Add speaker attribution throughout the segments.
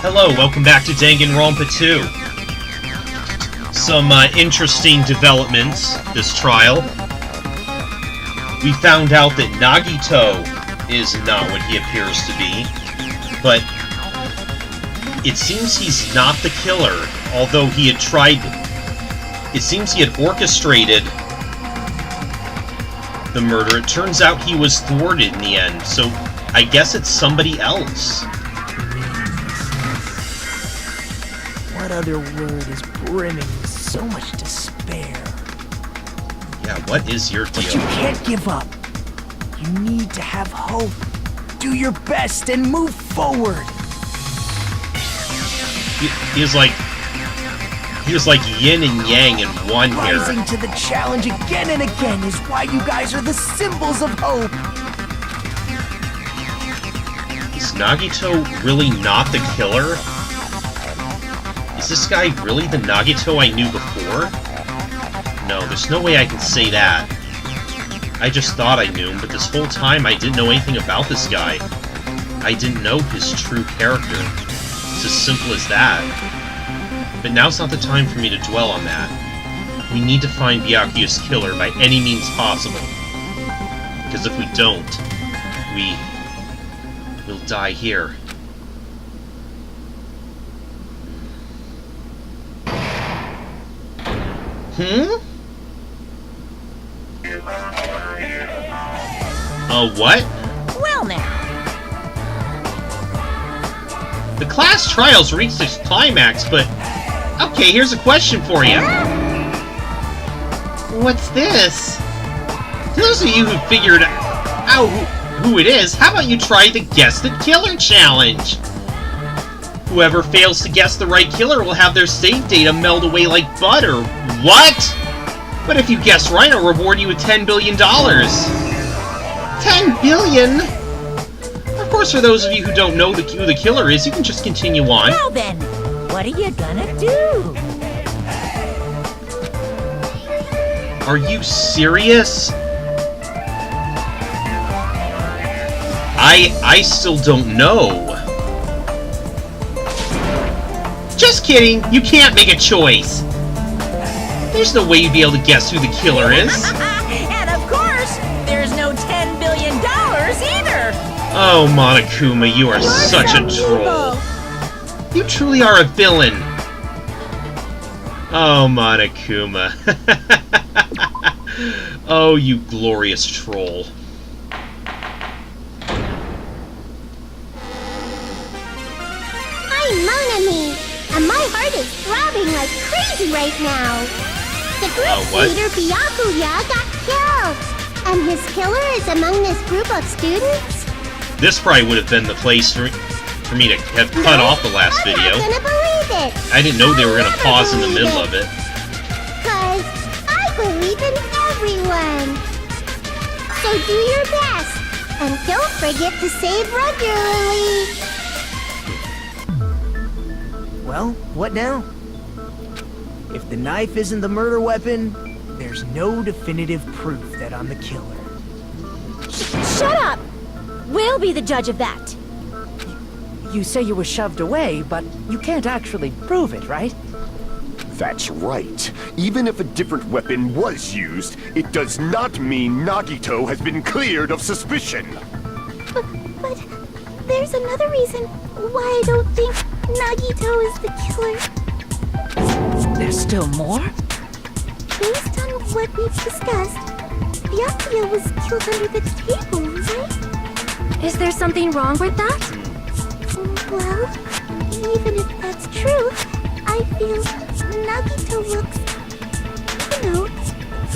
Speaker 1: Hello, welcome back to Danganronpa 2. Some interesting developments this trial. We found out that Nagito is not what he appears to be, but it seems he's not the killer, although he had tried... It seems he had orchestrated the murder. It turns out he was thwarted in the end, so I guess it's somebody else.
Speaker 2: What other word is brimming with so much despair?
Speaker 1: Yeah, what is your deal?
Speaker 2: But you can't give up. You need to have hope. Do your best and move forward.
Speaker 1: He was like yin and yang in one here.
Speaker 2: Rising to the challenge again and again is why you guys are the symbols of hope.
Speaker 1: Is Nagito really not the killer? Is this guy really the Nagito I knew before? No, there's no way I can say that. I just thought I knew him, but this whole time I didn't know anything about this guy. I didn't know his true character. It's as simple as that. But now's not the time for me to dwell on that. We need to find Byakuya's killer by any means possible. Because if we don't, we'll die here. What?
Speaker 3: Well now.
Speaker 1: The class trials reached its climax, but... Okay, here's a question for you. What's this? To those of you who figured out who it is, how about you try the Guess the Killer challenge? Whoever fails to guess the right killer will have their save data melt away like butter. What? But if you guess right, I'll reward you with $10 billion. $10 billion? Of course, for those of you who don't know who the killer is, you can just continue on.
Speaker 3: Well then, what are you gonna do?
Speaker 1: Are you serious? I still don't know. Just kidding, you can't make a choice. There's no way you'd be able to guess who the killer is.
Speaker 3: And of course, there's no $10 billion either.
Speaker 1: Oh, Monokuma, you are such a troll. You truly are a villain. Oh, Monokuma. Oh, you glorious troll.
Speaker 4: I'm Monami, and my heart is throbbing like crazy right now. The group's leader, Byakuya, got killed, and his killer is among this group of students?
Speaker 1: This probably would have been the place for me to have cut off the last video.
Speaker 4: I'm not gonna believe it.
Speaker 1: I didn't know they were gonna pause in the middle of it.
Speaker 4: 'Cause I believe in everyone. So do your best, and don't forget to save regularly.
Speaker 2: Well, what now? If the knife isn't the murder weapon, there's no definitive proof that I'm the killer.
Speaker 5: Shut up! We'll be the judge of that.
Speaker 2: You say you were shoved away, but you can't actually prove it, right?
Speaker 6: That's right. Even if a different weapon was used, it does not mean Nagito has been cleared of suspicion.
Speaker 4: But there's another reason why I don't think Nagito is the killer.
Speaker 2: There's still more?
Speaker 4: Based on what we've discussed, Byakuya was killed under the table, right?
Speaker 5: Is there something wrong with that?
Speaker 4: Well, even if that's true, I feel Nagito looks,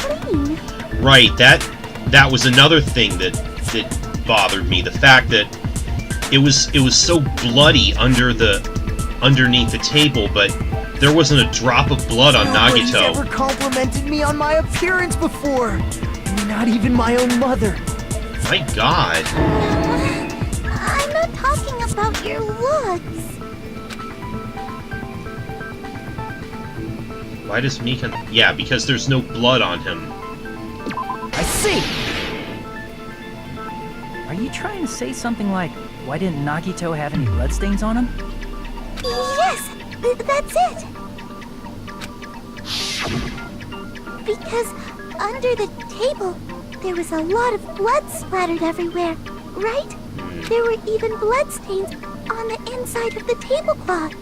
Speaker 4: clean.
Speaker 1: Right, that was another thing that bothered me. The fact that it was so bloody underneath the table, but there wasn't a drop of blood on
Speaker 2: Nobody's
Speaker 1: Nagito.
Speaker 2: ever complimented me on my appearance before. Not even my own mother.
Speaker 1: My God.
Speaker 4: I'm not talking about your looks.
Speaker 1: Why does Mika... Yeah, because there's no blood on him.
Speaker 2: I see! Are you trying to say something like, why didn't Nagito have any bloodstains on him?
Speaker 4: Yes, that's it. Because under the table, there was a lot of blood splattered everywhere, right? There were even bloodstains on the inside of the tablecloth.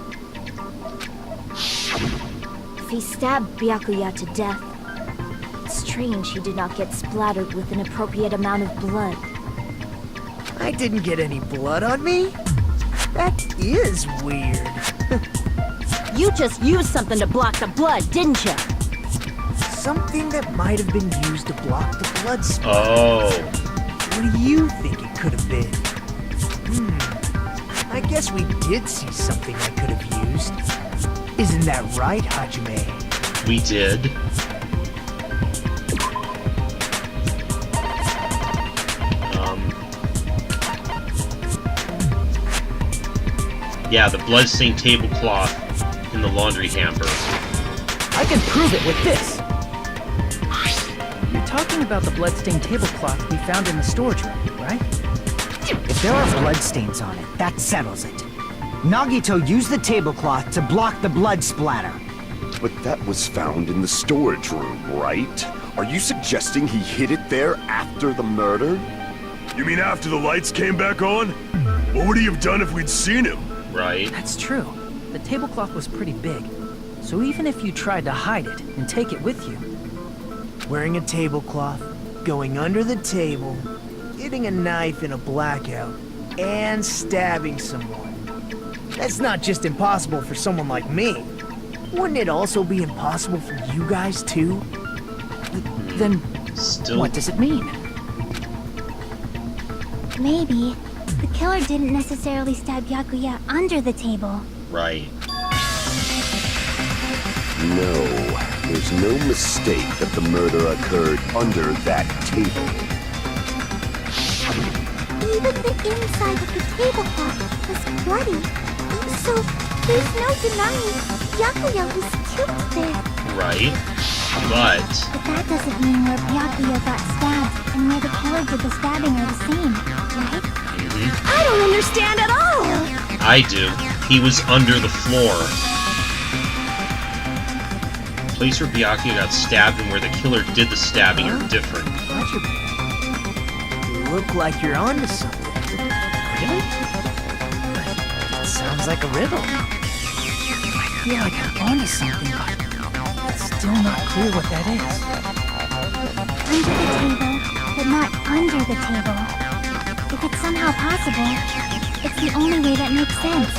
Speaker 5: If he stabbed Byakuya to death, it's strange he did not get splattered with an appropriate amount of blood.
Speaker 2: I didn't get any blood on me? That is weird.
Speaker 5: You just used something to block the blood, didn't you?
Speaker 2: Something that might have been used to block the blood splatter.
Speaker 1: Oh.
Speaker 2: What do you think it could have been? I guess we did see something I could have used. Isn't that right, Hajime?
Speaker 1: We did. Yeah, the bloodstained tablecloth in the laundry hamper.
Speaker 7: I can prove it with this. You're talking about the bloodstained tablecloth we found in the storage room, right?
Speaker 8: If there are bloodstains on it, that settles it. Nagito used the tablecloth to block the blood splatter.
Speaker 6: But that was found in the storage room, right? Are you suggesting he hid it there after the murder?
Speaker 9: You mean after the lights came back on? What would he have done if we'd seen him?
Speaker 1: Right.
Speaker 7: That's true. The tablecloth was pretty big. So even if you tried to hide it and take it with you...
Speaker 2: Wearing a tablecloth, going under the table, getting a knife in a blackout, and stabbing someone. That's not just impossible for someone like me. Wouldn't it also be impossible for you guys too?
Speaker 7: Then
Speaker 1: Still.
Speaker 7: what does it mean?
Speaker 4: Maybe the killer didn't necessarily stab Byakuya under the table.
Speaker 1: Right.
Speaker 6: No, there's no mistake that the murder occurred under that table.
Speaker 4: Even the inside of the tablecloth was bloody. So there's no denying Byakuya was killed there.
Speaker 1: Right. But
Speaker 4: But that doesn't mean where Byakuya got stabbed and where the killer did the stabbing are the same, right?
Speaker 3: I don't understand at all!
Speaker 1: I do. He was under the floor. The place where Byakuya got stabbed and where the killer did the stabbing are different.
Speaker 2: You look like you're onto something.
Speaker 7: Really? It sounds like a riddle. I feel like I'm onto something, but it's still not clear what that is.
Speaker 4: Under the table, but not under the table. If it's somehow possible, it's the only way that makes sense.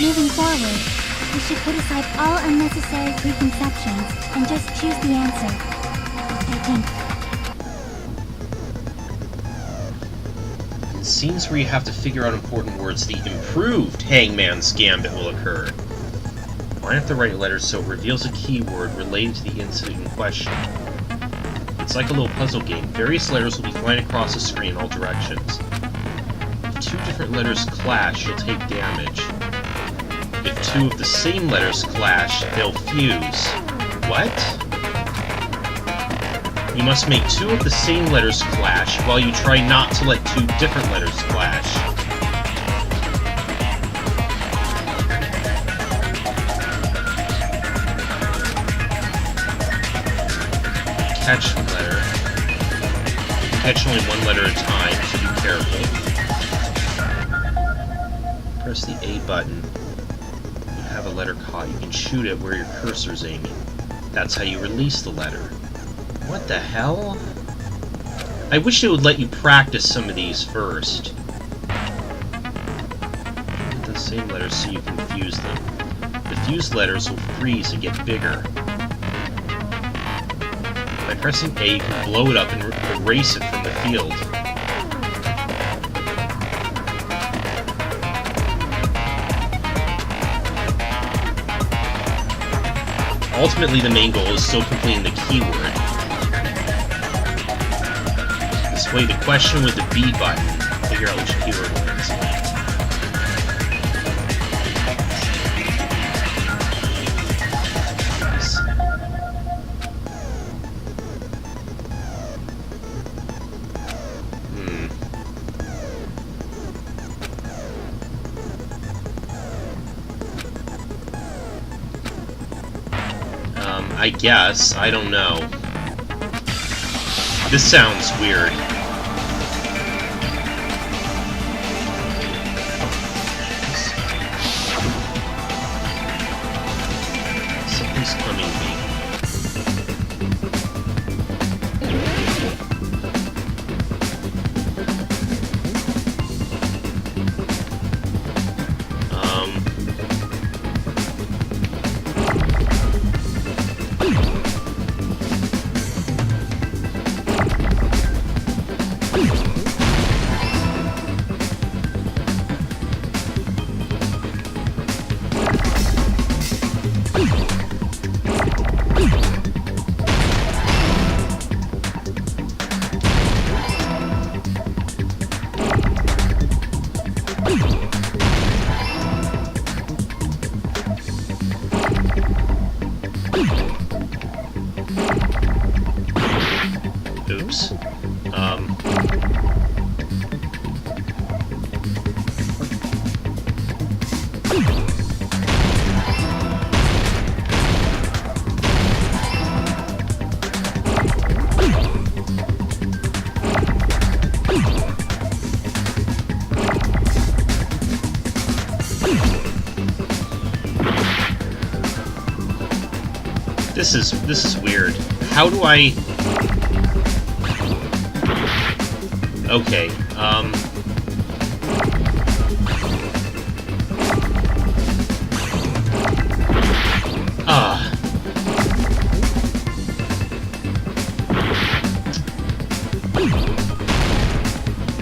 Speaker 4: Moving forward, we should put aside all unnecessary preconceptions and just choose the answer. I think.
Speaker 1: In scenes where you have to figure out important words, the improved Hangman's Gambit will occur. Line up the right letters so it reveals a keyword related to the incident in question. It's like a little puzzle game. Various letters will be flying across the screen in all directions. If two different letters clash, you'll take damage. If two of the same letters clash, they'll fuse. What? You must make two of the same letters clash while you try not to let two different letters clash. Catch the letter. You can catch only one letter at a time, so be careful. Press the A button. You have a letter caught. You can shoot it where your cursor's aiming. That's how you release the letter. What the hell? I wish it would let you practice some of these first. Get the same letters so you can fuse them. The fused letters will freeze and get bigger. By pressing A, you can blow it up and erase it from the field. Ultimately, the main goal is still completing the keyword. This way, the question with the B button, figure out which keyword wins. I guess. I don't know. This sounds weird. Something's coming to me. Oops. This is weird. How do I... Okay,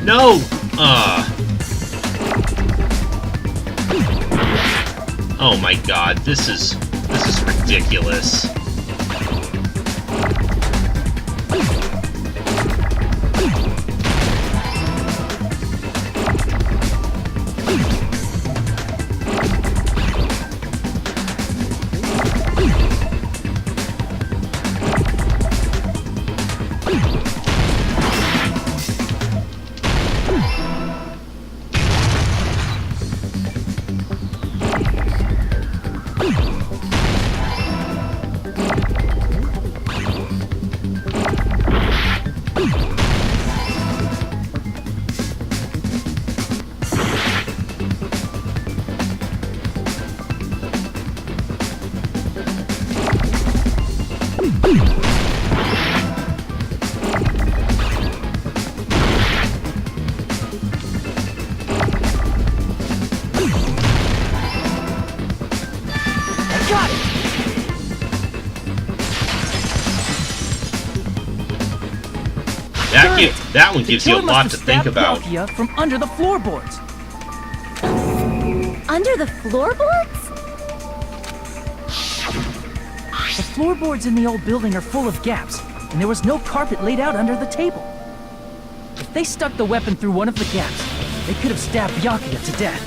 Speaker 1: No! Oh my god, this is ridiculous. That one gives you a lot to think about.
Speaker 7: From under the floorboards.
Speaker 5: Under the floorboards?
Speaker 7: The floorboards in the old building are full of gaps, and there was no carpet laid out under the table. If they stuck the weapon through one of the gaps, they could have stabbed Byakuya to death.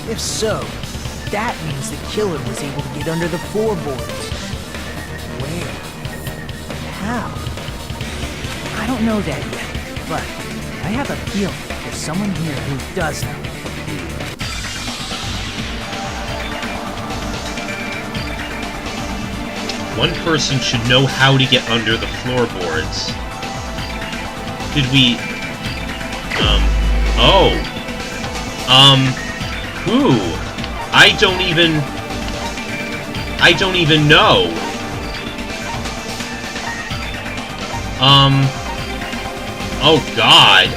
Speaker 2: If so, that means the killer was able to get under the floorboards. Where? How?
Speaker 7: I don't know that yet, but I have a feeling there's someone here who does know.
Speaker 1: One person should know how to get under the floorboards. Did we... who? I don't even know. Oh god,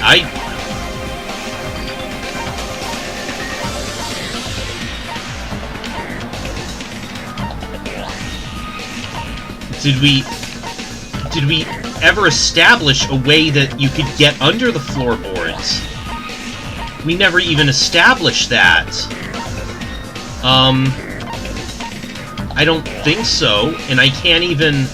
Speaker 1: Did we ever establish a way that you could get under the floorboards? We never even established that. I don't think so, and I can't even...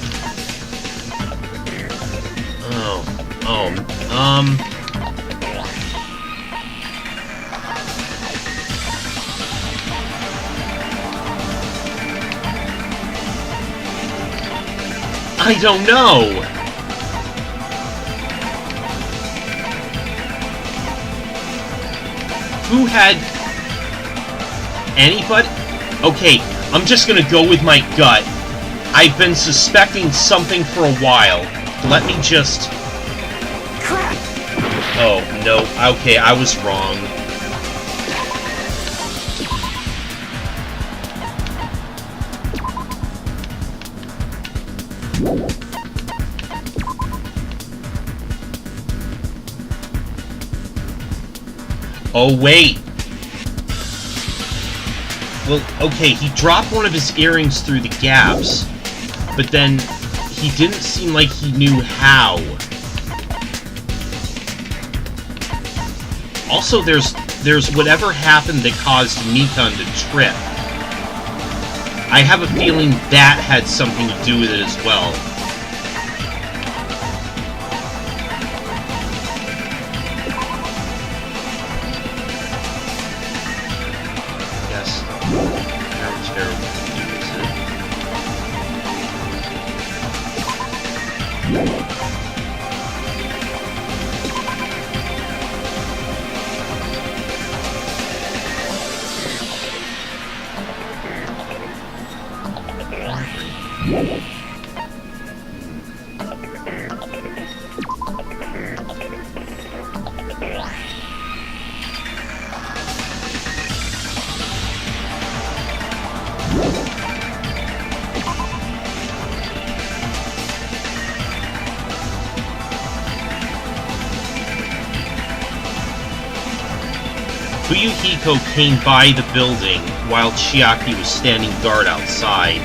Speaker 1: I don't know! Who had... anybody? Okay, I'm just gonna go with my gut. I've been suspecting something for a while. Let me just...
Speaker 8: Crap!
Speaker 1: Oh, no. Okay, I was wrong. Oh, wait. Well, okay, he dropped one of his earrings through the gaps, but then he didn't seem like he knew how. Also, there's whatever happened that caused Nikon to trip. I have a feeling that had something to do with it as well. Yes. How terrible is it? Fuyuhiko came by the building while Chiaki was standing guard outside.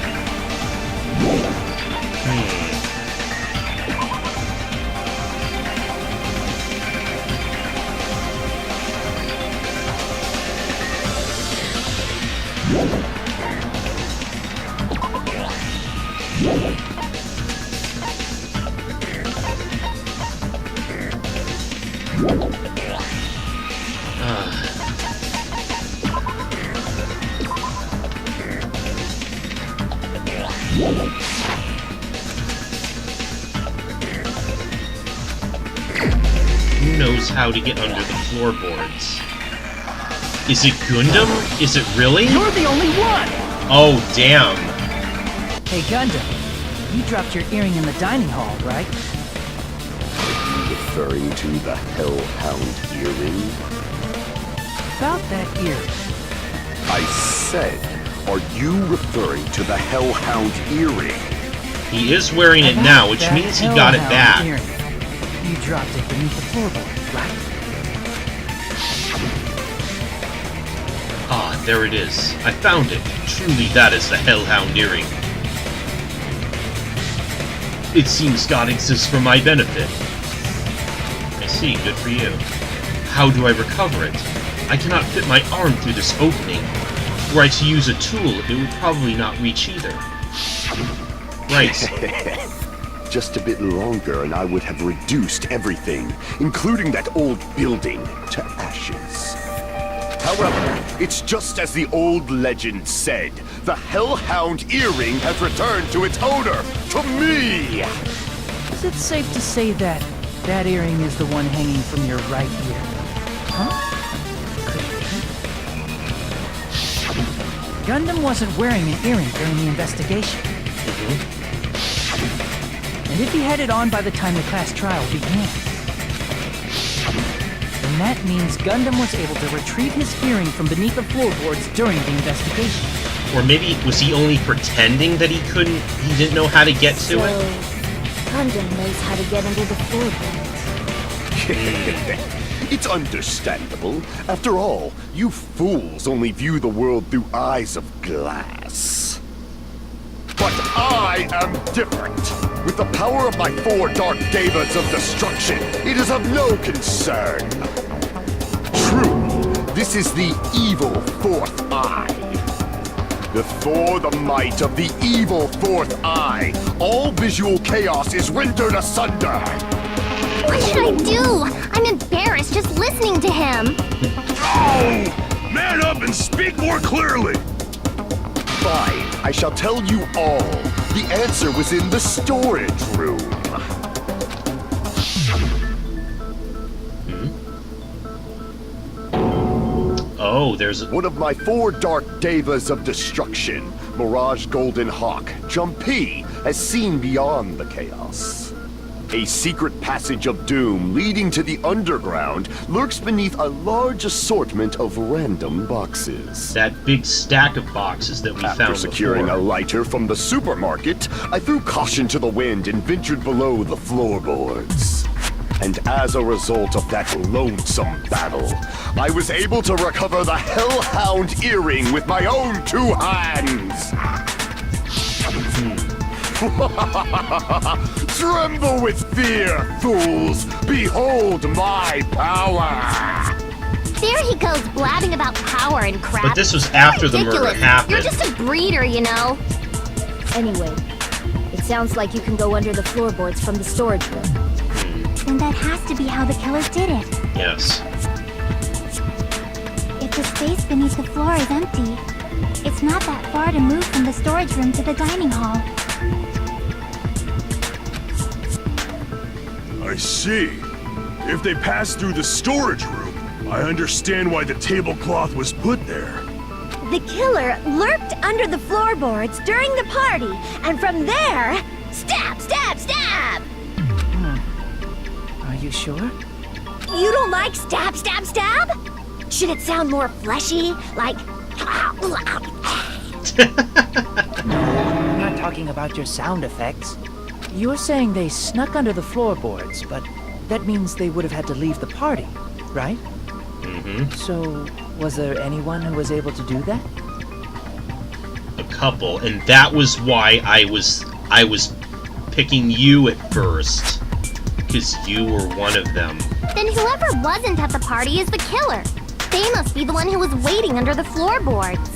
Speaker 1: Who knows how to get under the floorboards? Is it Gundam? Is it really?
Speaker 7: You're the only one!
Speaker 1: Oh, damn.
Speaker 7: Hey, Gundam. You dropped your earring in the dining hall, right?
Speaker 6: Are you referring to the Hellhound earring?
Speaker 7: About that earring.
Speaker 6: I said, are you referring to the Hellhound earring?
Speaker 1: He is wearing it now, which
Speaker 7: That
Speaker 1: means he got it
Speaker 7: Hellhound
Speaker 1: back.
Speaker 7: earring. You dropped it beneath the floorboard, right?
Speaker 1: Ah, there it is. I found it. Truly, that is the Hellhound earring. It seems God exists for my benefit. I see, good for you. How do I recover it? I cannot fit my arm through this opening. Were I to use a tool, it would probably not reach either. Right.
Speaker 6: Just a bit longer and I would have reduced everything, including that old building, to ashes. However, it's just as the old legend said. The Hellhound earring has returned to its owner, to me!
Speaker 7: Is it safe to say that that earring is the one hanging from your right ear? Huh? Gundam wasn't wearing an earring during the investigation. And if he had it on by the time the class trial began, then that means Gundam was able to retrieve his earring from beneath the floorboards during the investigation.
Speaker 1: Or maybe, was he only pretending that he didn't know how to get to
Speaker 5: So,
Speaker 1: it?
Speaker 5: Gundam knows how to get under the floorboards.
Speaker 6: It's understandable. After all, you fools only view the world through eyes of glass. But I am different. With the power of my 4 dark devas of destruction, it is of no concern. True, this is the evil 4th eye. Before the might of the evil 4th eye, all visual chaos is rendered asunder.
Speaker 4: What should I do? I'm embarrassed just listening to him.
Speaker 9: Oh! Man up and speak more clearly!
Speaker 6: Fine, I shall tell you all. The answer was in the storage room.
Speaker 1: Oh, there's
Speaker 6: One of my 4 dark devas of destruction, Mirage Golden Hawk, Jumpy, has seen beyond the chaos. A secret passage of doom leading to the underground lurks beneath a large assortment of random boxes.
Speaker 1: that big stack of boxes that we
Speaker 6: After
Speaker 1: found
Speaker 6: securing
Speaker 1: before.
Speaker 6: a lighter from the supermarket, I threw caution to the wind and ventured below the floorboards. And as a result of that lonesome battle, I was able to recover the Hellhound earring with my own 2 hands! Tremble with fear, fools! Behold my power!
Speaker 4: There he goes blabbing about power and crap.
Speaker 1: But this was after the murder
Speaker 4: Ridiculous.
Speaker 1: happened.
Speaker 4: You're just a breeder, you know.
Speaker 5: Anyway, it sounds like you can go under the floorboards from the storage room.
Speaker 4: Then that has to be how the killer did it.
Speaker 1: Yes.
Speaker 4: If the space beneath the floor is empty, it's not that far to move from the storage room to the dining hall.
Speaker 9: I see. If they passed through the storage room, I understand why the tablecloth was put there.
Speaker 4: The killer lurked under the floorboards during the party, and from there, stab, stab, stab!
Speaker 7: Are you sure?
Speaker 4: You don't like stab, stab, stab? Should it sound more fleshy, like...
Speaker 7: I'm not talking about your sound effects. You're saying they snuck under the floorboards, but that means they would have had to leave the party, right?
Speaker 1: Mm-hmm.
Speaker 7: So, was there anyone who was able to do that?
Speaker 1: A couple, and that was why I was picking you at first. Because you were one of them.
Speaker 4: Then whoever wasn't at the party is the killer. They must be the one who was waiting under the floorboards.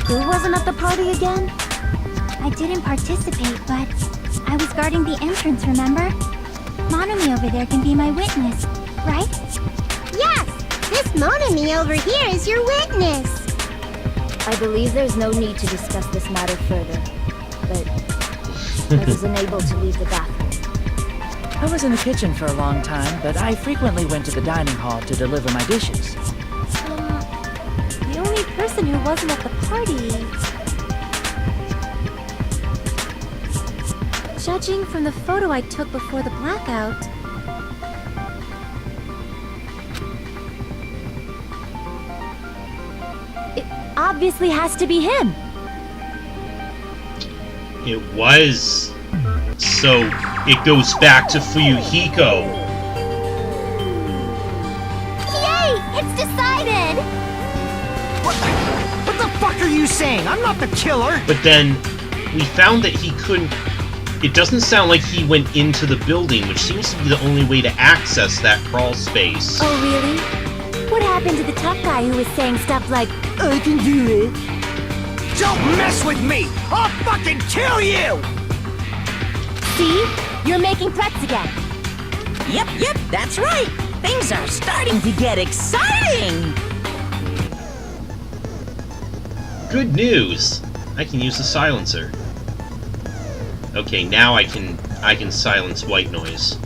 Speaker 4: Who wasn't at the party again? I didn't participate, but I was guarding the entrance, remember? Monomi over there can be my witness, right? Yes! This Monomi over here is your witness!
Speaker 5: I believe there's no need to discuss this matter further, but I was unable to leave the bathroom.
Speaker 7: I was in the kitchen for a long time, but I frequently went to the dining hall to deliver my dishes.
Speaker 4: The only person who wasn't at the party... Judging from the photo I took before the blackout... It obviously has to be him.
Speaker 1: It was. So it goes back to Fuyuhiko.
Speaker 4: Yay! It's decided!
Speaker 8: What the fuck are you saying? I'm not the killer!
Speaker 1: But then we found that he couldn't. It doesn't sound like he went into the building, which seems to be the only way to access that crawl space.
Speaker 4: Oh, really? What happened to the tough guy who was saying stuff like, I can do it?
Speaker 8: Don't mess with me! I'll fucking kill you!
Speaker 4: See? You're making threats again.
Speaker 3: Yep, that's right. Things are starting to get exciting.
Speaker 1: Good news! I can use the silencer. Okay, now I can silence white noise.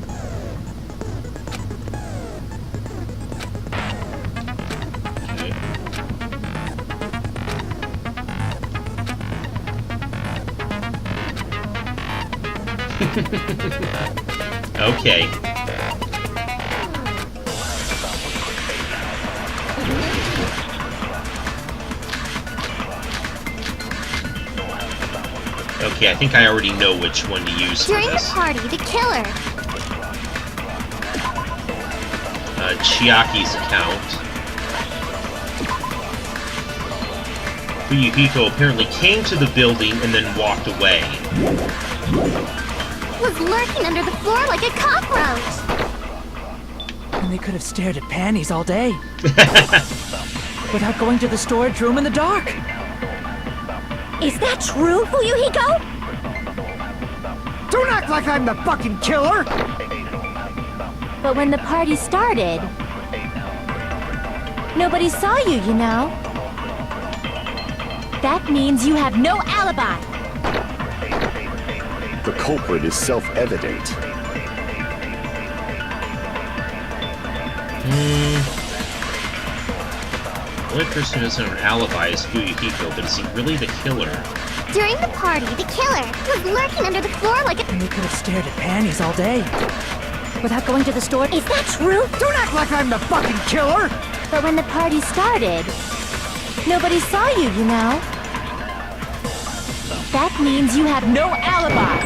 Speaker 1: Okay. Okay, I think I already know which one to use for
Speaker 4: During the
Speaker 1: this.
Speaker 4: party, the killer.
Speaker 1: Chiaki's account. Fuyuhiko apparently came to the building and then walked away.
Speaker 4: Was lurking under the floor like a cockroach.
Speaker 7: And they could have stared at panties all day. Without going to the storage room in the dark.
Speaker 4: Is that true, Fuyuhiko?
Speaker 8: Don't act like I'm the fucking killer!
Speaker 4: But when the party started, nobody saw you, you know. That means you have no alibi.
Speaker 6: The culprit is self-evident.
Speaker 1: The only person who doesn't have an alibi is Fuyuhiko, but is he really the killer?
Speaker 4: During the party, the killer was lurking under the floor like a...
Speaker 7: And we could have stared at panties all day.
Speaker 5: Without going to the store?
Speaker 4: Is that true?
Speaker 8: Don't act like I'm the fucking killer!
Speaker 5: But when the party started, nobody saw you, you know? That means you have no alibi.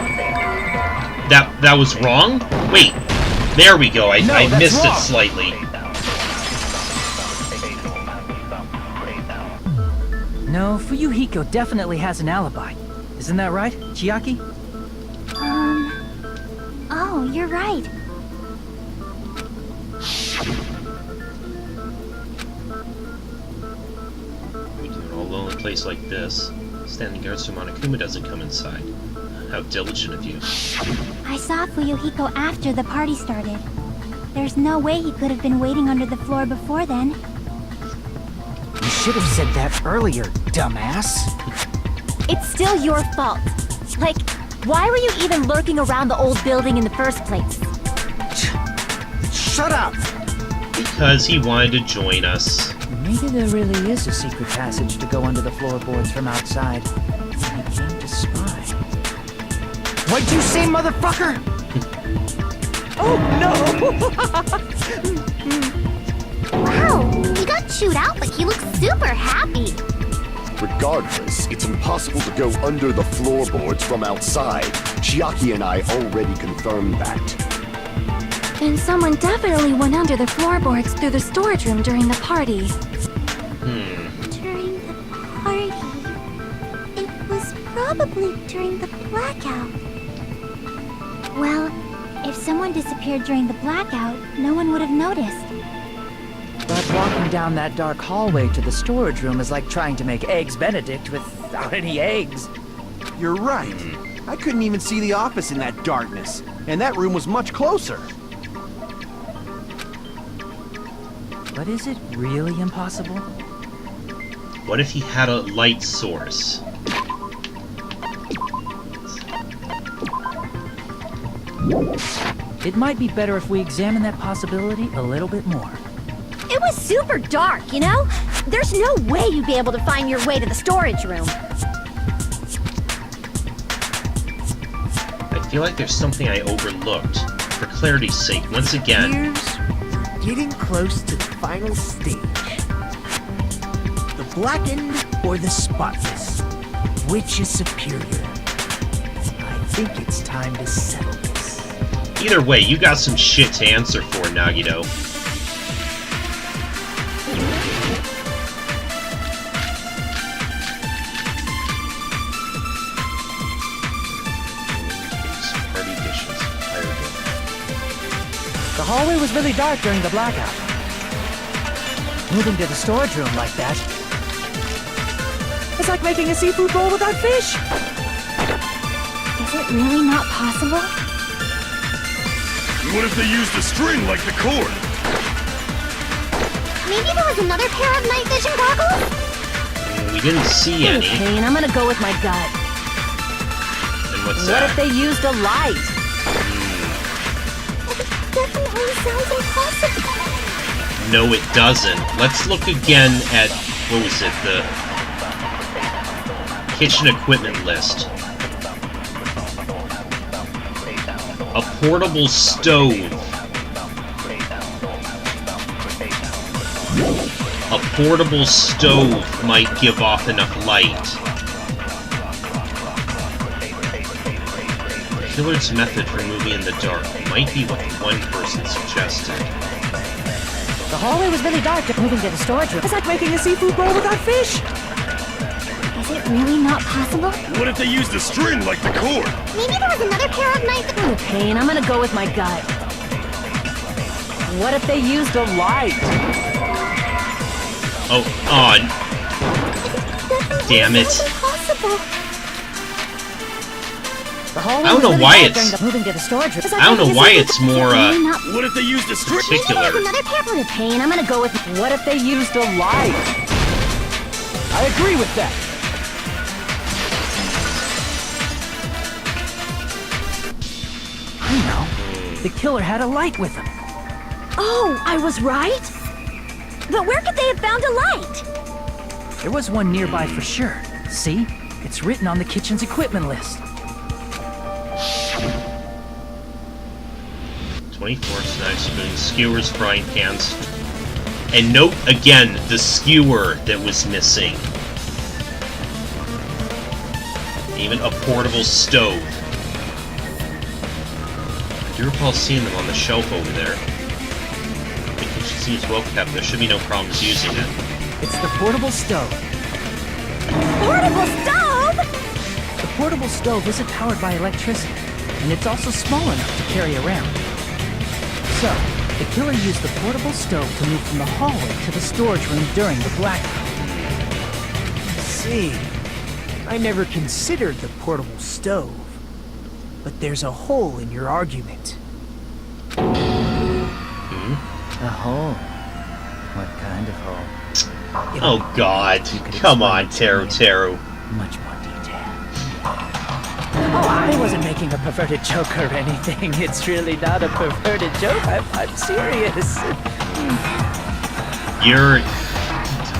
Speaker 1: That was wrong? Wait, there we go. I missed
Speaker 8: wrong.
Speaker 1: it slightly.
Speaker 7: No, Fuyuhiko definitely has an alibi. Isn't that right, Chiaki?
Speaker 5: Oh, you're right.
Speaker 1: We do it all alone in a place like this. Standing guard so Monokuma doesn't come inside. How diligent of you.
Speaker 4: I saw Fuyuhiko after the party started. There's no way he could have been waiting under the floor before then.
Speaker 8: You should have said that earlier, dumbass.
Speaker 5: It's still your fault. Like, why were you even lurking around the old building in the first place?
Speaker 8: Shut up!
Speaker 1: Because he wanted to join us.
Speaker 7: Maybe there really is a secret passage to go under the floorboards from outside. And he came to spy.
Speaker 8: What'd you say, motherfucker?
Speaker 7: Oh no!
Speaker 4: Wow, he got chewed out, but he looks super happy.
Speaker 6: Regardless, it's impossible to go under the floorboards from outside. Chiaki and I already confirmed that.
Speaker 5: Then someone definitely went under the floorboards through the storage room during the party.
Speaker 4: During the party. It was probably during the blackout. Well, if someone disappeared during the blackout, no one would have noticed.
Speaker 7: But walking down that dark hallway to the storage room is like trying to make Eggs Benedict without any eggs.
Speaker 10: You're right. I couldn't even see the office in that darkness, and that room was much closer.
Speaker 7: But is it really impossible?
Speaker 1: What if he had a light source?
Speaker 7: It might be better if we examine that possibility a little bit more.
Speaker 5: It was super dark, you know? There's no way you'd be able to find your way to the storage room.
Speaker 1: I feel like there's something I overlooked. For clarity's sake, once again,
Speaker 2: Here's getting close to the final stage. The blackened or the spotless? Which is superior? I think it's time to settle this.
Speaker 1: either way, you got some shit to answer for, Nagito.
Speaker 7: The hallway was really dark during the blackout. Moving to the storage room like that, it's like making a seafood bowl without fish.
Speaker 4: Is it really not possible?
Speaker 9: What if they used a string like the cord?
Speaker 4: Maybe there was another pair of night vision goggles?
Speaker 1: We didn't see any.
Speaker 5: Pain, I'm gonna go with my gut.
Speaker 1: And what's
Speaker 5: What
Speaker 1: that?
Speaker 5: if they used a light?
Speaker 4: Definitely sounds impossible.
Speaker 1: No, it doesn't. Let's look again at, what was it, the kitchen equipment list. A portable stove. A portable stove might give off enough light. The killer's method for moving in the dark might be what one person suggested.
Speaker 5: The hallway was really dark. Moving to the storage room, it's like making a seafood bowl without fish.
Speaker 4: Is it really not possible?
Speaker 9: What if they used a string like the cord?
Speaker 4: Maybe there was another pair of night
Speaker 5: Oh, Pain, I'm gonna go with my gut. What if they used a light?
Speaker 1: Oh, on. Damn it.
Speaker 4: Impossible.
Speaker 5: The hallway
Speaker 1: I don't
Speaker 5: was
Speaker 1: know
Speaker 5: really
Speaker 1: why
Speaker 5: dark
Speaker 1: it's-
Speaker 5: during the moving to the storage room. It's like
Speaker 1: I don't
Speaker 5: making
Speaker 1: know
Speaker 5: a
Speaker 1: why
Speaker 5: seafood-
Speaker 1: it's more,
Speaker 4: Really not
Speaker 9: What if they used a string?
Speaker 1: particular.
Speaker 4: another pair
Speaker 5: Oh, Pain, I'm gonna go with. What if they used a light?
Speaker 10: I agree with that.
Speaker 7: I know. The killer had a light with him.
Speaker 5: Oh, I was right? But where could they have found a light?
Speaker 7: There was one nearby for sure. See? It's written on the kitchen's equipment list.
Speaker 1: 24 knives, spoons, skewers, frying pans. And note again the skewer that was missing. Even a portable stove. I do recall seeing them on the shelf over there. The kitchen seems well kept. There should be no problems using it.
Speaker 7: It's the portable stove.
Speaker 5: Portable stove?
Speaker 7: The portable stove isn't powered by electricity, and it's also small enough to carry around. So, the killer used the portable stove to move from the hallway to the storage room during the blackout.
Speaker 2: See, I never considered the portable stove. But there's a hole in your argument.
Speaker 7: A hole? What kind of hole?
Speaker 1: Oh God! Come on, Teru.
Speaker 7: Much more detail. Oh, I wasn't making a perverted joke or anything. It's really not a perverted joke. I'm serious.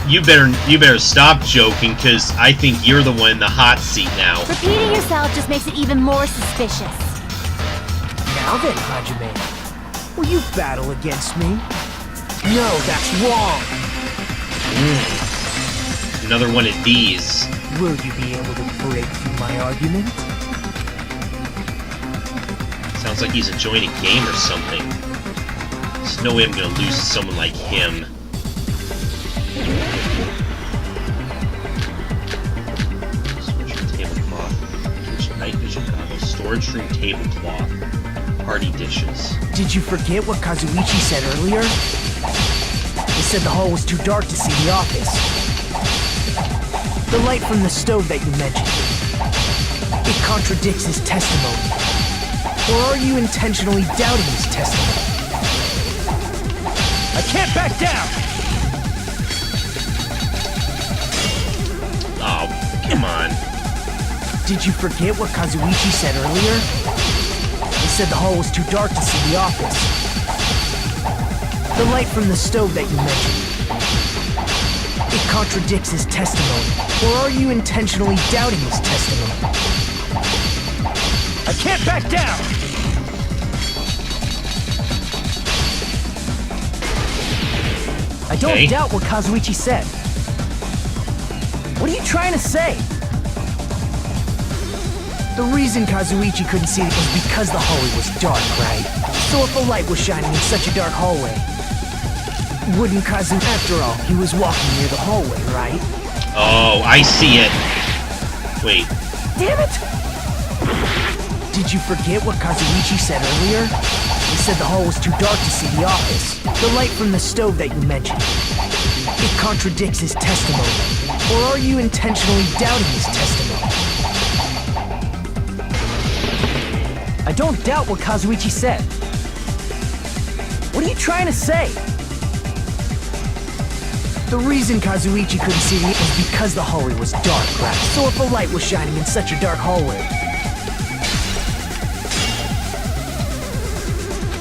Speaker 1: You better stop joking, because I think you're the one in the hot seat now.
Speaker 5: Repeating yourself just makes it even more suspicious.
Speaker 2: Now then, Hajime, will you battle against me? No, that's wrong!
Speaker 1: Another one of these.
Speaker 2: Will you be able to break through my argument?
Speaker 1: Sounds like he's enjoying a game or something. There's no way I'm gonna lose to someone like him. Night vision goggles, storage room tablecloth, party dishes.
Speaker 2: Did you forget what Kazuichi said earlier? He said the hall was too dark to see the office. The light from the stove that you mentioned. It contradicts his testimony. Or are you intentionally doubting his testimony?
Speaker 7: I can't back down!
Speaker 1: Oh, come on.
Speaker 2: Did you forget what Kazuichi said earlier? He said the hall was too dark to see the office. The light from the stove that you mentioned. It contradicts his testimony. Or are you intentionally doubting his testimony?
Speaker 7: I can't back down! I don't doubt what Kazuichi said. What are you trying to say?
Speaker 2: The reason Kazuichi couldn't see it was because the hallway was dark, right? So if a light was shining in such a dark hallway, wouldn't Kazu... After all, he was walking near the hallway, right?
Speaker 1: Oh, I see it. Wait.
Speaker 2: Damn it! Did you forget what Kazuichi said earlier? He said the hall was too dark to see the office. The light from the stove that you mentioned. It contradicts his testimony. Or are you intentionally doubting his testimony?
Speaker 7: I don't doubt what Kazuichi said. What are you trying to say?
Speaker 2: The reason Kazuichi couldn't see it was because the hallway was dark, right? So if a light was shining in such a dark hallway...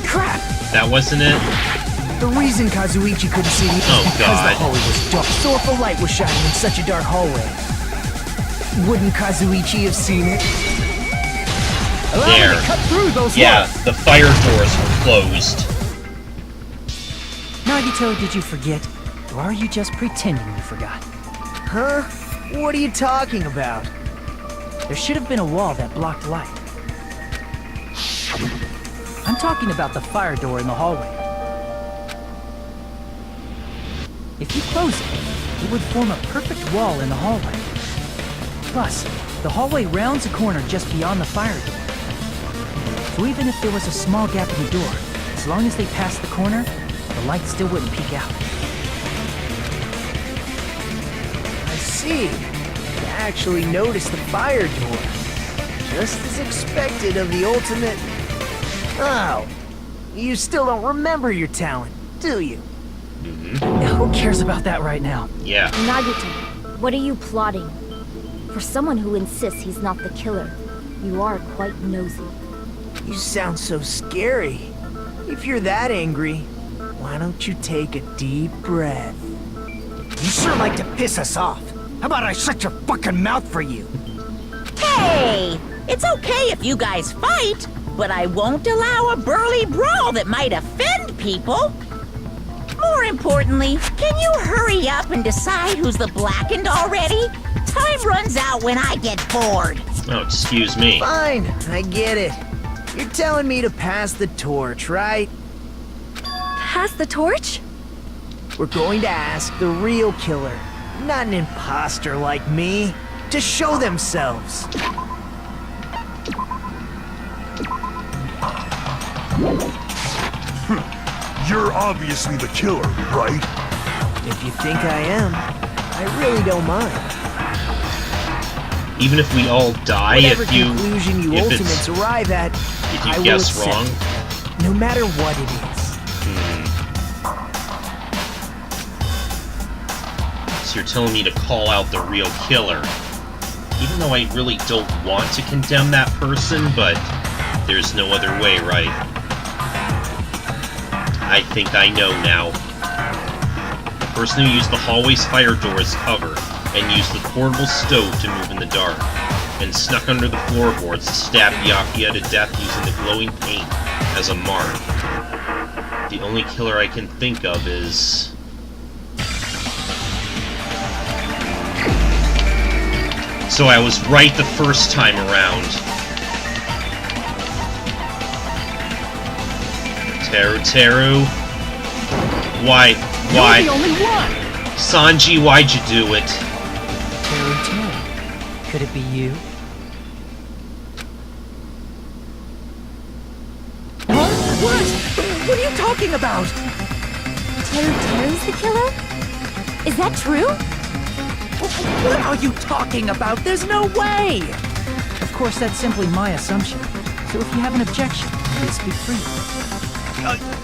Speaker 2: Crap!
Speaker 1: That wasn't it?
Speaker 2: The reason Kazuichi couldn't see it was because the hallway was dark. So if a light was shining in such a dark hallway, wouldn't Kazuichi have seen it?
Speaker 7: Allow me to cut through those
Speaker 1: lights. The fire doors were closed.
Speaker 7: Nagito, did you forget? Or are you just pretending you forgot?
Speaker 2: Huh? What are you talking about?
Speaker 7: There should have been a wall that blocked light. I'm talking about the fire door in the hallway. If you close it, it would form a perfect wall in the hallway. Plus, the hallway rounds a corner just beyond the fire door. So even if there was a small gap in the door, as long as they passed the corner, the light still wouldn't peek out.
Speaker 2: I see. You actually noticed the fire door. Just as expected of the ultimate... Oh, you still don't remember your talent, do you?
Speaker 7: Who cares about that right now?
Speaker 1: Yeah.
Speaker 5: Nagito, what are you plotting? For someone who insists he's not the killer, you are quite nosy.
Speaker 2: You sound so scary. If you're that angry, why don't you take a deep breath?
Speaker 8: You sure like to piss us off. How about I shut your fucking mouth for you?
Speaker 3: Hey! It's okay if you guys fight, but I won't allow a burly brawl that might offend people. More importantly, can you hurry up and decide who's the blackened already? Time runs out when I get bored.
Speaker 1: Oh, excuse me.
Speaker 2: Fine, I get it. You're telling me to pass the torch, right?
Speaker 5: Pass the torch?
Speaker 2: We're going to ask the real killer, not an imposter like me, to show themselves.
Speaker 9: You're obviously the killer, right?
Speaker 2: If you think I am, I really don't mind.
Speaker 1: Even if we all die,
Speaker 2: Whatever
Speaker 1: if you
Speaker 2: conclusion you
Speaker 1: if
Speaker 2: ultimates arrive at,
Speaker 1: if
Speaker 2: I
Speaker 1: you
Speaker 2: will
Speaker 1: guess
Speaker 2: accept
Speaker 1: wrong.
Speaker 2: it, no matter what it is.
Speaker 1: So you're telling me to call out the real killer. Even though I really don't want to condemn that person, but there's no other way, right? I think I know now. The person who used the hallway's fire door as cover, and used the portable stove to move in the dark, and snuck under the floorboards to stab Byakuya to death using the glowing paint as a mark. The only killer I can think of is... So I was right the first time around. Teru? Why?
Speaker 7: You're the only one!
Speaker 1: Sanji, why'd you do it?
Speaker 7: Teru. Could it be you? What are you talking about?
Speaker 5: Teru's the killer? Is that true?
Speaker 7: What are you talking about? There's no way! Of course, that's simply my assumption. So if you have an objection, please speak freely.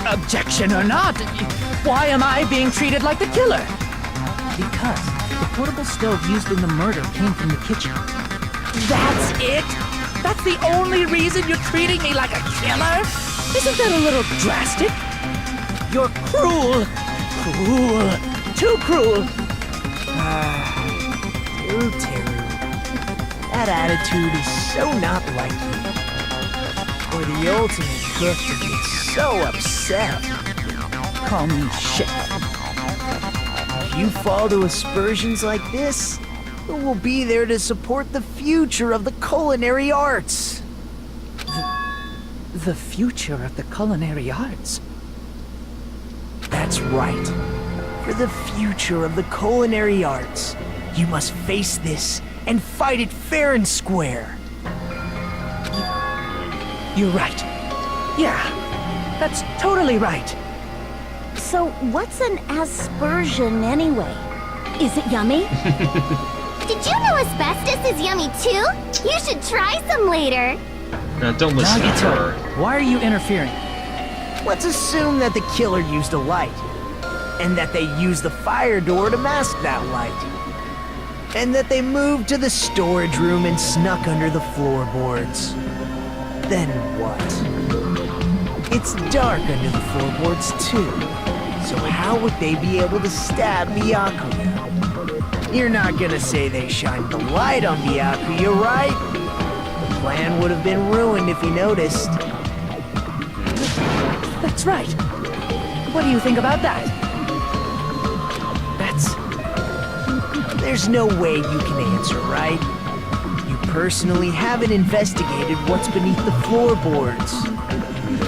Speaker 7: Objection or not, why am I being treated like the killer? Because the portable stove used in the murder came from the kitchen. That's it? That's the only reason you're treating me like a killer? Isn't that a little drastic? You're cruel. Cruel. Too cruel.
Speaker 2: Teru. That attitude is so not like you. For the ultimate cook to get so upset.
Speaker 7: Call me shit.
Speaker 2: If you fall to aspersions like this, who will be there to support the future of the culinary arts?
Speaker 7: The future of the culinary arts?
Speaker 2: That's right. For the future of the culinary arts, you must face this and fight it fair and square.
Speaker 7: You're right. Yeah, that's totally right.
Speaker 5: So what's an aspersion anyway? Is it yummy?
Speaker 4: Did you know asbestos is yummy too? You should try some later.
Speaker 1: Now, don't listen to her.
Speaker 7: Nagito, why are you interfering?
Speaker 2: Let's assume that the killer used a light, and that they used the fire door to mask that light, and that they moved to the storage room and snuck under the floorboards. Then what? It's dark under the floorboards too, so how would they be able to stab Byakuya? You're not gonna say they shined the light on Byakuya, right? The plan would have been ruined if he noticed.
Speaker 7: That's right. What do you think about that?
Speaker 2: There's no way you can answer, right? You personally haven't investigated what's beneath the floorboards.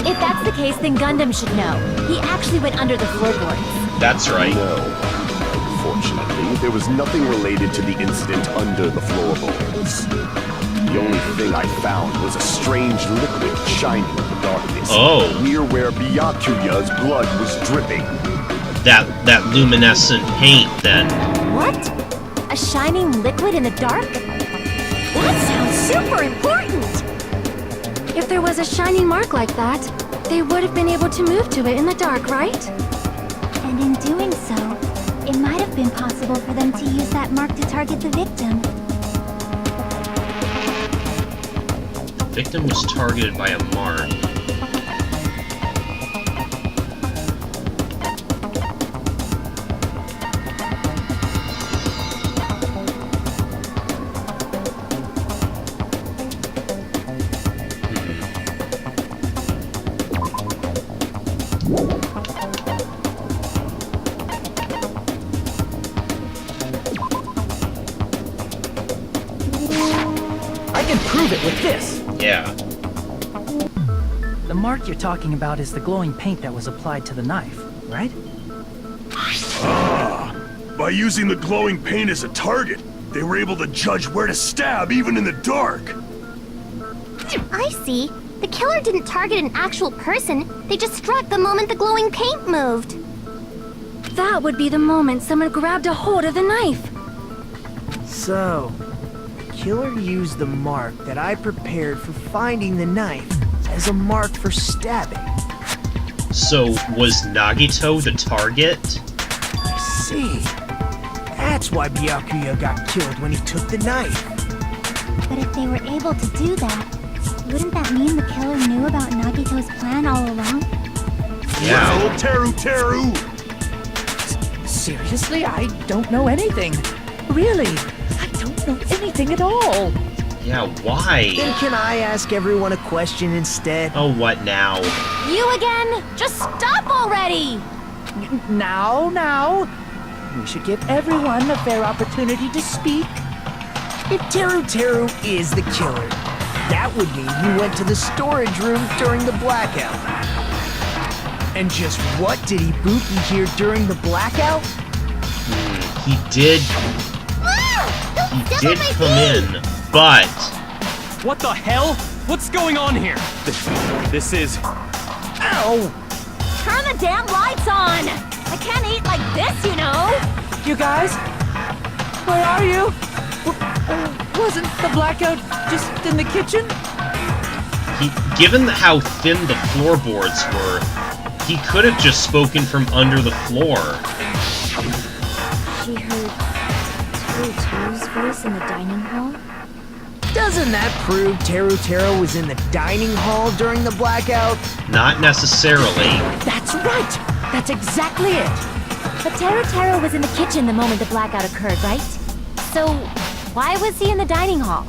Speaker 5: If that's the case, then Gundam should know. He actually went under the floorboards.
Speaker 1: That's right.
Speaker 6: No. Fortunately, there was nothing related to the incident under the floorboards. The only thing I found was a strange liquid shining in the darkness.
Speaker 1: Oh.
Speaker 6: Near where Byakuya's blood was dripping.
Speaker 1: That luminescent paint, then.
Speaker 5: What? A shining liquid in the dark? That sounds super important! If there was a shining mark like that, they would have been able to move to it in the dark, right?
Speaker 4: And in doing so, it might have been possible for them to use that mark to target the victim.
Speaker 1: The victim was targeted by a mark.
Speaker 7: can prove it with this.
Speaker 1: Yeah.
Speaker 7: The mark you're talking about is the glowing paint that was applied to the knife, right?
Speaker 9: Ah, by using the glowing paint as a target, they were able to judge where to stab even in the dark.
Speaker 4: I see. The killer didn't target an actual person. They just struck the moment the glowing paint moved.
Speaker 5: That would be the moment someone grabbed a hold of the knife.
Speaker 2: So, the killer used the mark that I prepared for finding the knife as a mark for stabbing.
Speaker 1: So, was Nagito the target?
Speaker 2: I see. That's why Byakuya got killed when he took the knife.
Speaker 4: But if they were able to do that, wouldn't that mean the killer knew about Nagito's plan all along?
Speaker 1: Yeah.
Speaker 9: Well, Teru!
Speaker 7: Seriously? I don't know anything. Really? I don't know anything at all.
Speaker 1: Yeah, why?
Speaker 2: Then can I ask everyone a question instead?
Speaker 1: Oh, what now?
Speaker 5: You again? Just stop already!
Speaker 7: Now. We should give everyone a fair opportunity to speak.
Speaker 2: If Teru is the killer, that would mean he went to the storage room during the blackout. And just what did Ibuki hear during the blackout?
Speaker 1: He did come in, but...
Speaker 11: What the hell? What's going on here? This is...
Speaker 2: Ow!
Speaker 5: Turn the damn lights on! I can't eat like this, you know!
Speaker 7: You guys? Where are you? Wasn't the blackout just in the kitchen?
Speaker 1: Given how thin the floorboards were, he could have just spoken from under the floor.
Speaker 5: She heard Teru's voice in the dining hall?
Speaker 2: Doesn't that prove Teru was in the dining hall during the blackout?
Speaker 1: Not necessarily.
Speaker 7: That's right! That's exactly it!
Speaker 5: But Teru was in the kitchen the moment the blackout occurred, right? So, why was he in the dining hall?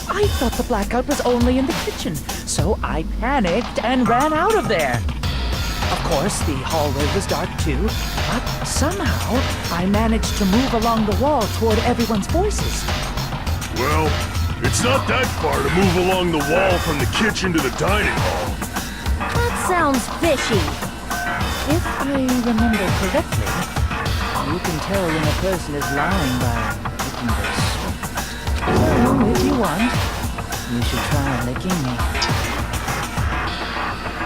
Speaker 7: I thought the blackout was only in the kitchen, so I panicked and ran out of there. Of course, the hallway was dark too, but somehow I managed to move along the wall toward everyone's voices.
Speaker 9: Well, it's not that far to move along the wall from the kitchen to the dining hall.
Speaker 5: That sounds fishy.
Speaker 7: If I remember correctly, you can tell when a person is lying by licking their sweat. So, if you want, you should try licking me.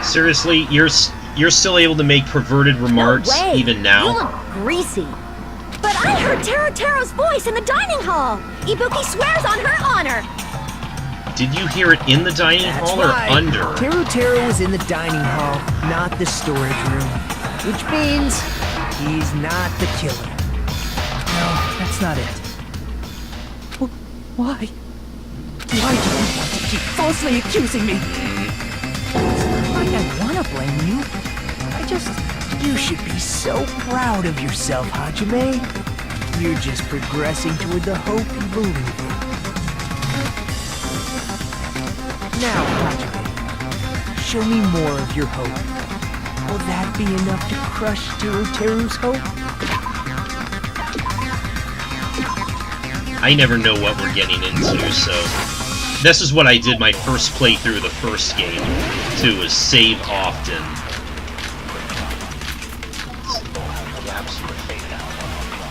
Speaker 1: Seriously, you're still able to make perverted remarks
Speaker 5: No way.
Speaker 1: even now?
Speaker 5: You look greasy. But I heard Teru's voice in the dining hall. Ibuki swears on her honor.
Speaker 1: Did you hear it in the dining
Speaker 2: That's
Speaker 1: hall or
Speaker 2: right.
Speaker 1: under?
Speaker 2: Teru was in the dining hall, not the storage room. Which means he's not the killer.
Speaker 7: No, that's not it. Why? Why do you want to keep falsely accusing me? It's not like I want to blame you. I just...
Speaker 2: You should be so proud of yourself, Hajime. You're just progressing toward the hope you believe in. Now, Hajime, show me more of your hope. Will that be enough to crush Teru's hope?
Speaker 1: I never know what we're getting into, so... This is what I did my first playthrough of the first game, too, is save often.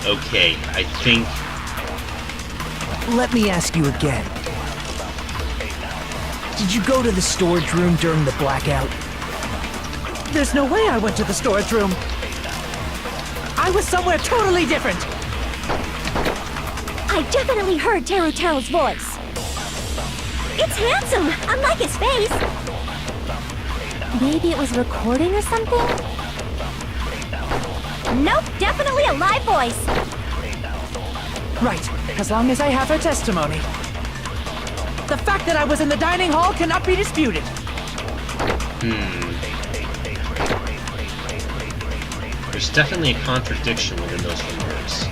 Speaker 1: Okay, I think...
Speaker 2: Let me ask you again. Did you go to the storage room during the blackout?
Speaker 7: There's no way I went to the storage room. I was somewhere totally different.
Speaker 5: I definitely heard Teru's voice. It's handsome, unlike his face. Maybe it was recording or something? Nope, definitely a live voice.
Speaker 7: Right, as long as I have her testimony. The fact that I was in the dining hall cannot be disputed.
Speaker 1: There's definitely a contradiction within those remarks.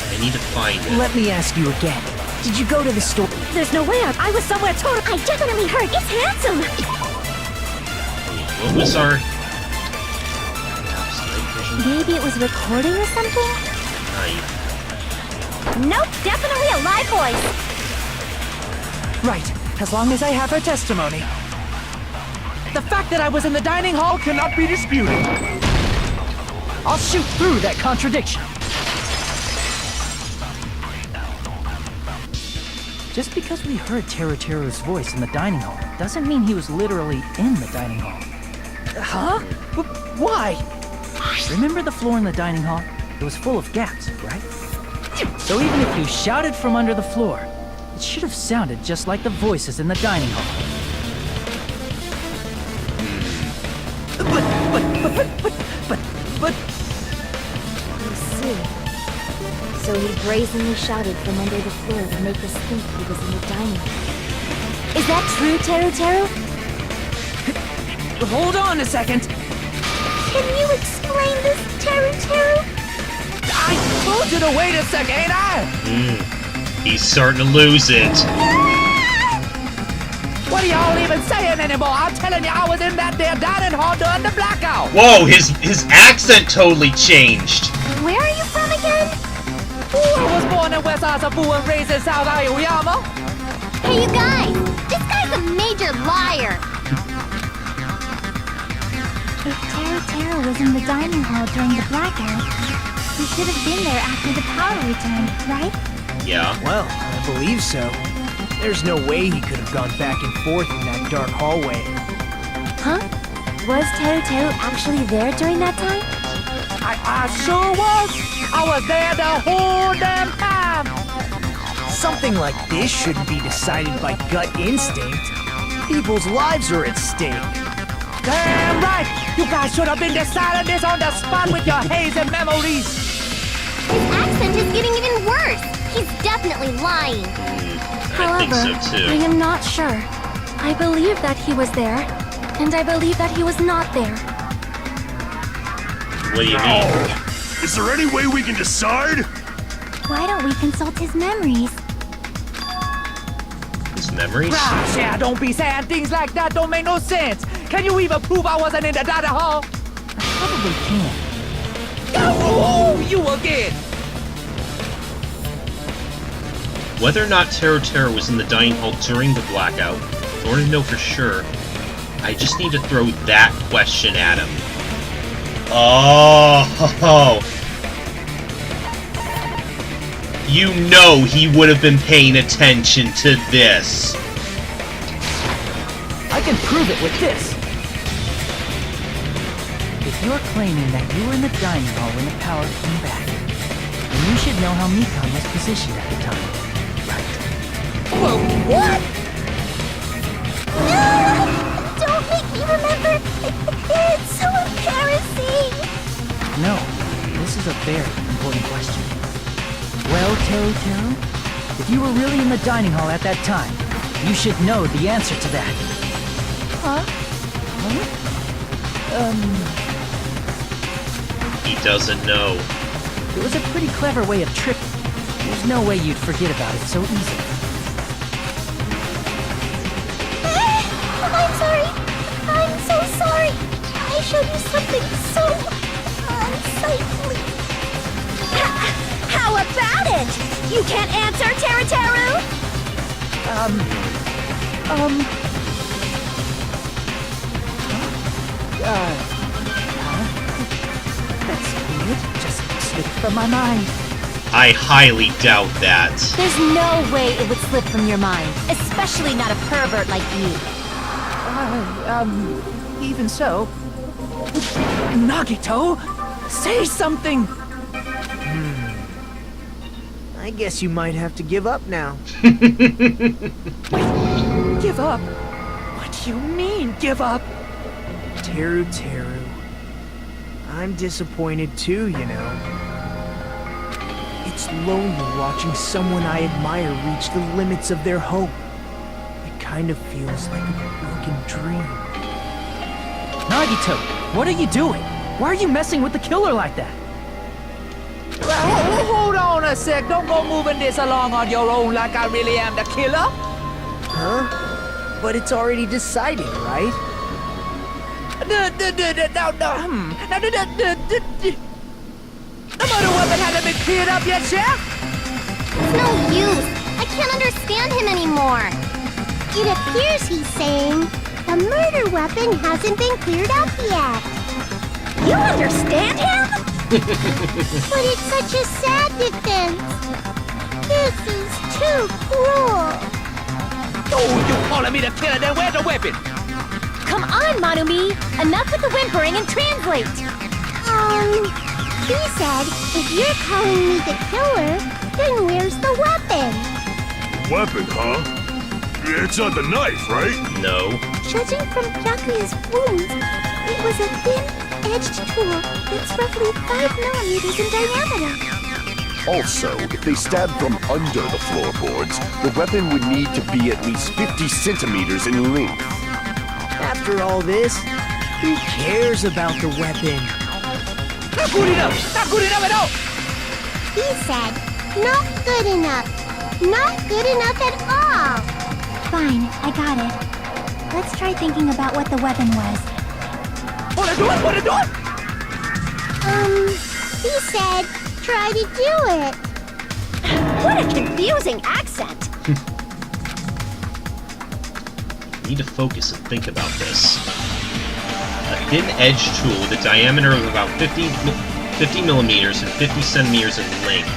Speaker 1: I need to find it.
Speaker 2: Let me ask you again. Did you go to the store?
Speaker 5: There's no way I was somewhere totally... I definitely heard. It's handsome.
Speaker 1: What was our...
Speaker 5: Maybe it was recording or something? Nope, definitely a live voice.
Speaker 7: Right, as long as I have her testimony. The fact that I was in the dining hall cannot be disputed. I'll shoot through that contradiction. Just because we heard Teruteru's voice in the dining hall doesn't mean he was literally in the dining hall. Huh? Why? Remember the floor in the dining hall? It was full of gaps, right? So even if you shouted from under the floor, it should have sounded just like the voices in the dining hall. But...
Speaker 5: I see. So he brazenly shouted from under the floor to make us think he was in the dining room. Is that true, Teru?
Speaker 7: Hold on a second.
Speaker 4: Can you explain this, Teru?
Speaker 7: I told you to wait a second, ain't I?
Speaker 1: He's starting to lose it.
Speaker 7: What are y'all even saying anymore? I'm telling you, I was in that there dining hall during the blackout.
Speaker 1: Whoa, his accent totally changed.
Speaker 4: Where are you from again?
Speaker 7: I was born in West Asafu and raised in South Aoyama.
Speaker 4: Hey, you guys! This guy's a major liar!
Speaker 5: If Teru was in the dining hall during the blackout, he should have been there after the power returned, right?
Speaker 1: Yeah.
Speaker 2: Well, I believe so. There's no way he could have gone back and forth in that dark hallway.
Speaker 5: Huh? Was Teru actually there during that time?
Speaker 7: I sure was. I was there the whole damn time.
Speaker 2: Something like this shouldn't be decided by gut instinct. People's lives are at stake.
Speaker 7: Damn right. You guys should have been deciding this on the spot with your hazy memories.
Speaker 4: His accent is getting even worse. He's definitely lying.
Speaker 5: However,
Speaker 1: I think so too.
Speaker 5: I am not sure. I believe that he was there, and I believe that he was not there.
Speaker 1: What do you mean?
Speaker 9: Is there any way we can decide?
Speaker 5: Why don't we consult his memories?
Speaker 1: His memories?
Speaker 7: Gosh, yeah, don't be saying things like that. Don't make no sense. Can you even prove I wasn't in the dining hall?
Speaker 2: I probably can.
Speaker 7: Oh, you again.
Speaker 1: Whether or not Teru was in the dining hall during the blackout, in order to know for sure, I just need to throw that question at him. Oh, you know he would have been paying attention to this.
Speaker 7: I can prove it with this.
Speaker 2: If you're claiming that you were in the dining hall when the power came back, then you should know how Mikan was positioned at the time.
Speaker 7: Whoa, what?
Speaker 4: No! Don't make me remember! It's so embarrassing!
Speaker 2: No, this is a very important question. Well, Teru, if you were really in the dining hall at that time, you should know the answer to that.
Speaker 7: Huh?
Speaker 1: He doesn't know.
Speaker 2: It was a pretty clever way of tricking. There's no way you'd forget about it so easily.
Speaker 4: I'm sorry. I'm so sorry. I showed you something so unsightly. How about it? You can't answer, Teru?
Speaker 2: That's weird. Just slipped from my mind.
Speaker 1: I highly doubt that.
Speaker 5: There's no way it would slip from your mind, especially not a pervert like you.
Speaker 2: Even so...
Speaker 7: Nagito, say something.
Speaker 2: I guess you might have to give up now.
Speaker 7: Give up? What do you mean, give up?
Speaker 2: Teru. I'm disappointed too, you know. It's lonely watching someone I admire reach the limits of their hope. It kind of feels like a broken dream.
Speaker 7: Nagito, what are you doing? Why are you messing with the killer like that? Hold on a sec. Don't go moving this along on your own like I really am the killer.
Speaker 2: Huh? But it's already decided, right?
Speaker 7: No, murder weapon hasn't been cleared up yet, Chef?
Speaker 4: It's no use. I can't understand him anymore. It appears he's saying the murder weapon hasn't been cleared up yet.
Speaker 3: You understand him?
Speaker 4: But it's such a sad defense. This is too cruel.
Speaker 11: Oh, you calling me the killer, then where's the weapon?
Speaker 5: Come on, Manumi! Enough with the whimpering and translate!
Speaker 4: He said, if you're calling me the killer, then where's the weapon?
Speaker 9: Weapon, huh? It's not the knife, right?
Speaker 1: No.
Speaker 4: Judging from Byakuya's wounds, it was a thin-edged tool that's roughly 5 millimeters in diameter.
Speaker 6: Also, if they stabbed from under the floorboards, the weapon would need to be at least 50 centimeters in length.
Speaker 2: After all this, who cares about the weapon?
Speaker 11: Not good enough! Not good enough at all!
Speaker 4: He said, not good enough. Not good enough at all.
Speaker 5: Fine, I got it. Let's try thinking about what the weapon was.
Speaker 11: What are you doing? What are you doing?
Speaker 4: He said, try to do it.
Speaker 5: What a confusing accent!
Speaker 1: Need to focus and think about this. A thin-edged tool with a diameter of about 50 millimeters and 50 centimeters in length.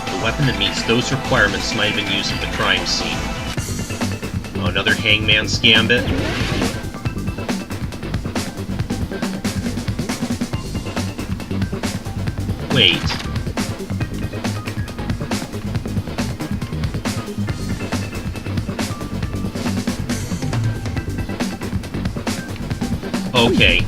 Speaker 1: The weapon that meets those requirements might have been used at the crime scene. Oh, another hangman's gambit? Wait. Okay.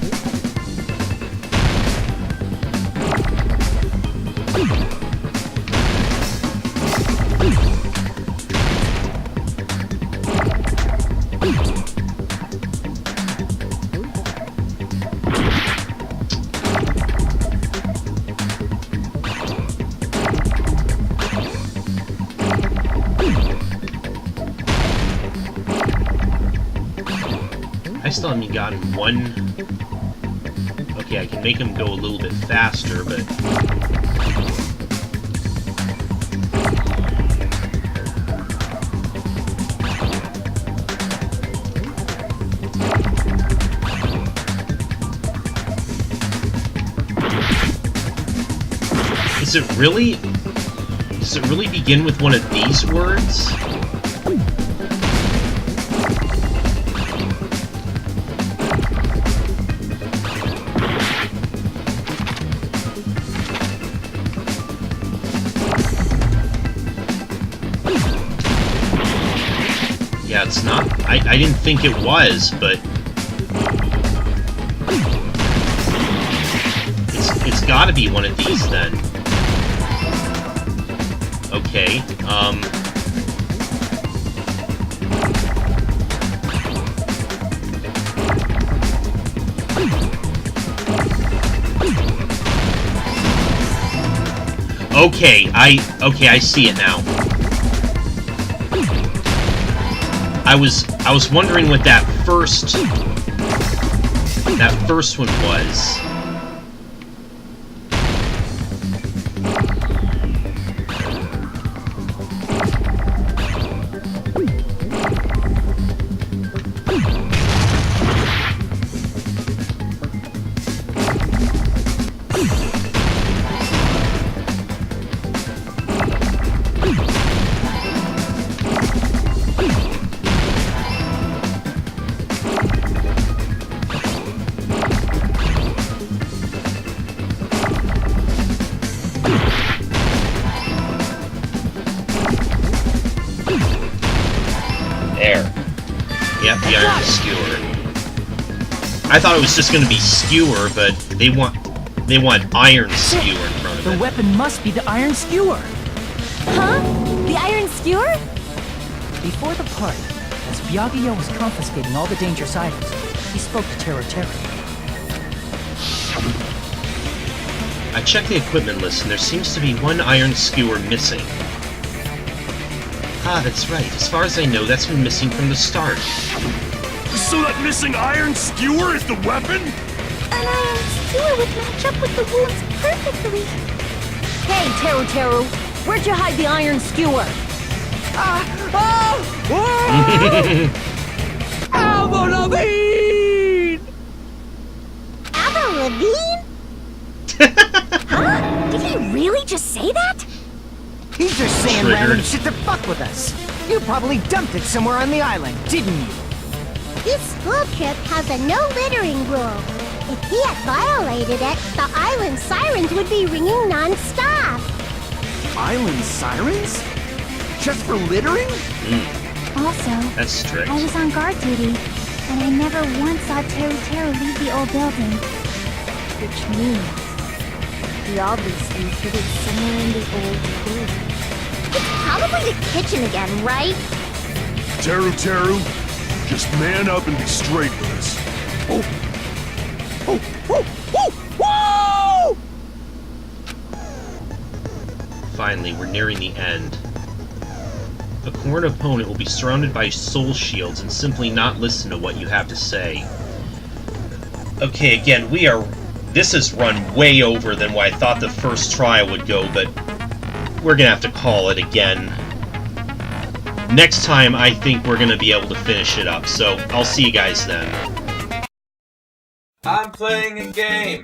Speaker 1: I still haven't gotten one. Okay, I can make him go a little bit faster, but... Does it really... Does it really begin with one of these words? Yeah, it's not... I didn't think it was, but... It's gotta be one of these, then. Okay, Okay, I see it now. I was wondering what that first one was. There. Yep, the iron skewer. I thought it was just gonna be skewer, but they want iron skewer in front of
Speaker 7: The
Speaker 1: it.
Speaker 7: weapon must be the iron skewer!
Speaker 5: Huh? The iron skewer?
Speaker 7: Before the party, as Byakuya was confiscating all the dangerous items, he spoke to Tero.
Speaker 1: I checked the equipment list, and there seems to be one iron skewer missing. Ah, that's right. As far as I know, that's been missing from the start.
Speaker 9: So that missing iron skewer is the weapon?
Speaker 4: An iron skewer would match up with the wounds perfectly.
Speaker 5: Hey, Teru, where'd you hide the iron skewer?
Speaker 2: Albo Levine!
Speaker 4: Albo Levine?
Speaker 5: Huh? Did he really just say that?
Speaker 8: He's just saying
Speaker 1: Triggered.
Speaker 8: random shit to fuck with us. You probably dumped it somewhere on the island, didn't you?
Speaker 4: This school trip has a no littering rule. If he had violated it, the island sirens would be ringing non-stop.
Speaker 10: Island sirens? Just for littering?
Speaker 5: Also,
Speaker 1: That's strict.
Speaker 5: I was on guard duty, and I never once saw Teru Teru leave the old building. Which means he obviously hid it somewhere in the old building.
Speaker 4: It's probably the kitchen again, right?
Speaker 9: Teru Teru, just man up and be straight with us.
Speaker 1: Finally, we're nearing the end. A cornered opponent will be surrounded by soul shields and simply not listen to what you have to say. Okay, again, this has run way over than what I thought the first trial would go, but we're gonna have to call it again. Next time, I think we're gonna be able to finish it up, so I'll see you guys then.
Speaker 12: I'm playing a game.